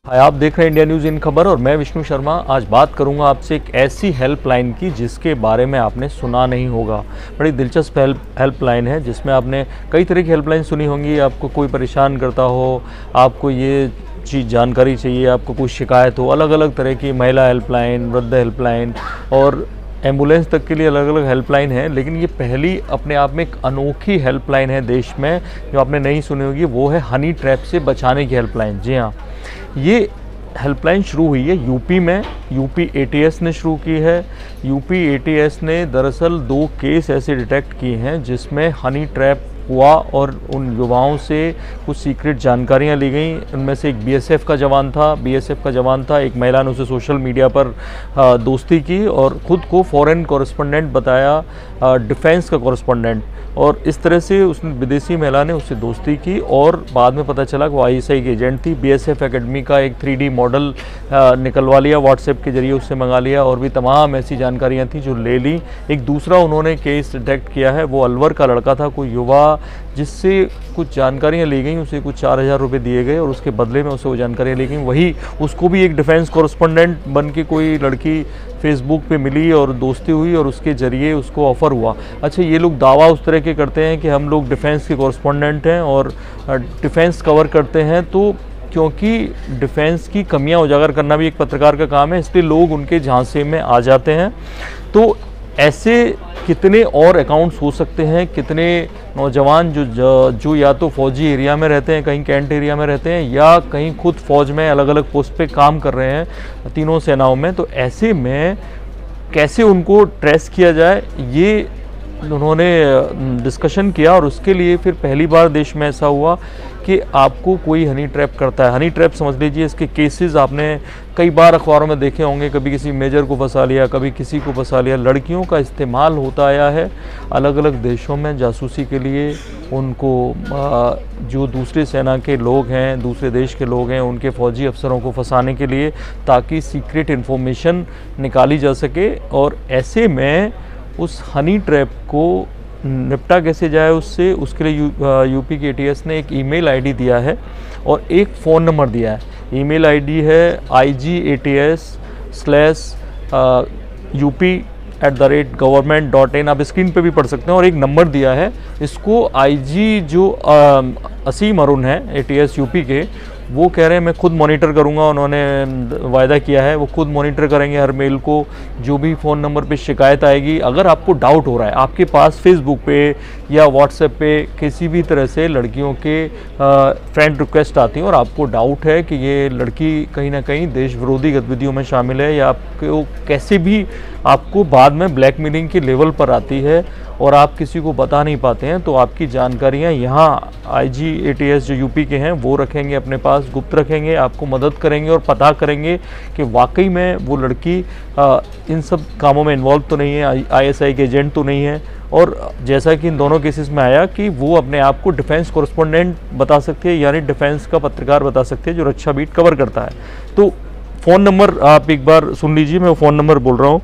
हाय, आप देख रहे हैं इंडिया न्यूज़ इन खबर और मैं विष्णु शर्मा। आज बात करूंगा आपसे एक ऐसी हेल्पलाइन की जिसके बारे में आपने सुना नहीं होगा। बड़ी दिलचस्प हेल्पलाइन है जिसमें आपने कई तरह की हेल्पलाइन सुनी होंगी। आपको कोई परेशान करता हो, आपको ये चीज़ जानकारी चाहिए, आपको कोई शिकायत हो, अलग अलग तरह की महिला हेल्पलाइन, वृद्ध हेल्पलाइन और एम्बुलेंस तक के लिए अलग अलग हेल्पलाइन है। लेकिन ये पहली अपने आप में एक अनोखी हेल्पलाइन है देश में जो आपने नहीं सुनी होगी, वो है हनी ट्रैप से बचाने की हेल्पलाइन। जी हाँ, ये हेल्पलाइन शुरू हुई है यूपी में। यूपी एटीएस ने शुरू की है। यूपी एटीएस ने दरअसल 2 केस ऐसे डिटेक्ट किए हैं जिसमें हनी ट्रैप हुआ और उन युवाओं से कुछ सीक्रेट जानकारियां ली गई। उनमें से एक बीएसएफ का जवान था। एक महिला ने उसे सोशल मीडिया पर दोस्ती की और ख़ुद को फॉरेन कॉरेस्पोंडेंट बताया, डिफेंस का कॉरेस्पोंडेंट, और इस तरह से उसने विदेशी महिला ने उससे दोस्ती की और बाद में पता चला कि वो आईएसआई की एजेंट थी। बीएसएफ एकेडमी का एक 3D मॉडल निकलवा लिया, व्हाट्सएप के जरिए उससे मंगा लिया और भी तमाम ऐसी जानकारियां थी जो ले ली। एक दूसरा उन्होंने केस डिटेक्ट किया है, वो अलवर का लड़का था, कोई युवा जिससे कुछ जानकारियां ली गई, उसे कुछ 4000 रुपये दिए गए और उसके बदले में उसे वो जानकारियां ली गई। वही उसको भी एक डिफेंस कॉरेस्पोंडेंट बन के कोई लड़की फेसबुक पे मिली और दोस्ती हुई और उसके ज़रिए उसको ऑफ़र हुआ। अच्छा, ये लोग दावा उस तरह के करते हैं कि हम लोग डिफेंस के कॉरेस्पोंडेंट हैं और डिफेंस कवर करते हैं, तो क्योंकि डिफेंस की कमियां उजागर करना भी एक पत्रकार का काम है, इसलिए लोग उनके झांसे में आ जाते हैं। तो ऐसे कितने और अकाउंट्स हो सकते हैं, कितने नौजवान जो या तो फौजी एरिया में रहते हैं, कहीं कैंट एरिया में रहते हैं या कहीं खुद फौज में अलग अलग पोस्ट पे काम कर रहे हैं तीनों सेनाओं में। तो ऐसे में कैसे उनको ट्रेस किया जाए, ये उन्होंने डिस्कशन किया और उसके लिए फिर पहली बार देश में ऐसा हुआ कि आपको कोई हनी ट्रैप करता है। हनी ट्रैप समझ लीजिए, इसके केसेस आपने कई बार अखबारों में देखे होंगे। कभी किसी मेजर को फंसा लिया, कभी किसी को फंसा लिया। लड़कियों का इस्तेमाल होता आया है अलग अलग देशों में जासूसी के लिए। उनको जो दूसरे सेना के लोग हैं, दूसरे देश के लोग हैं, उनके फौजी अफसरों को फंसाने के लिए, ताकि सीक्रेट इन्फॉर्मेशन निकाली जा सके। और ऐसे में उस हनी ट्रैप को निपटा कैसे जाए उससे, उसके लिए यूपी के एटीएस ने एक ईमेल आईडी दिया है और एक फ़ोन नंबर दिया है। ईमेल आईडी है igats/up@government.in। आप स्क्रीन पे भी पढ़ सकते हैं। और एक नंबर दिया है, इसको आईजी जो असीम अरुण है एटीएस यूपी के, वो कह रहे हैं मैं खुद मॉनिटर करूंगा। उन्होंने वायदा किया है वो खुद मॉनिटर करेंगे हर मेल को। जो भी फ़ोन नंबर पे शिकायत आएगी, अगर आपको डाउट हो रहा है, आपके पास फेसबुक पे या व्हाट्सएप पे किसी भी तरह से लड़कियों के फ्रेंड रिक्वेस्ट आती हैं और आपको डाउट है कि ये लड़की कहीं ना कहीं देश विरोधी गतिविधियों में शामिल है या आपको कैसे भी आपको बाद में ब्लैकमेलिंग के लेवल पर आती है और आप किसी को बता नहीं पाते हैं, तो आपकी जानकारियां यहाँ IGATS जो यूपी के हैं वो रखेंगे अपने पास, गुप्त रखेंगे, आपको मदद करेंगे और पता करेंगे कि वाकई में वो लड़की इन सब कामों में इन्वॉल्व तो नहीं है, ISI के एजेंट तो नहीं है। और जैसा कि इन दोनों केसेस में आया कि वो अपने आप को डिफेंस कॉरेस्पोंडेंट बता सकते हैं, यानी डिफेंस का पत्रकार बता सकते हैं जो रक्षा बीट कवर करता है। तो फ़ोन नंबर आप एक बार सुन लीजिए, मैं वो फ़ोन नंबर बोल रहा हूँ,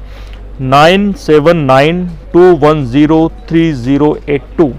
9792103082,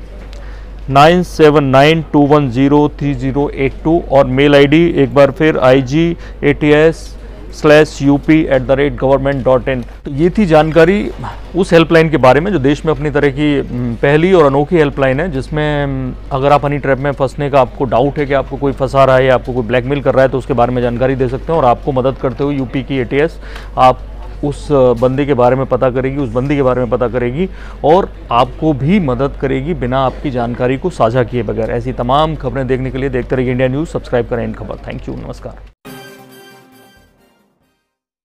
9792103082। और मेल आईडी एक बार फिर igats/up@government.in। तो ये थी जानकारी उस हेल्पलाइन के बारे में जो देश में अपनी तरह की पहली और अनोखी हेल्पलाइन है, जिसमें अगर आप हनी ट्रैप में फंसने का आपको डाउट है कि आपको कोई फंसा रहा है या आपको कोई ब्लैकमेल कर रहा है, तो उसके बारे में जानकारी दे सकते हैं। और आपको मदद करते हुए यूपी की एटीएस आप उस बंदे के बारे में पता करेगी, उस बंदी के बारे में पता करेगी और आपको भी मदद करेगी बिना आपकी जानकारी को साझा किए बगैर। ऐसी तमाम खबरें देखने के लिए देखते रहिए इंडिया न्यूज़। सब्सक्राइब करें इन खबर। थैंक यू, नमस्कार।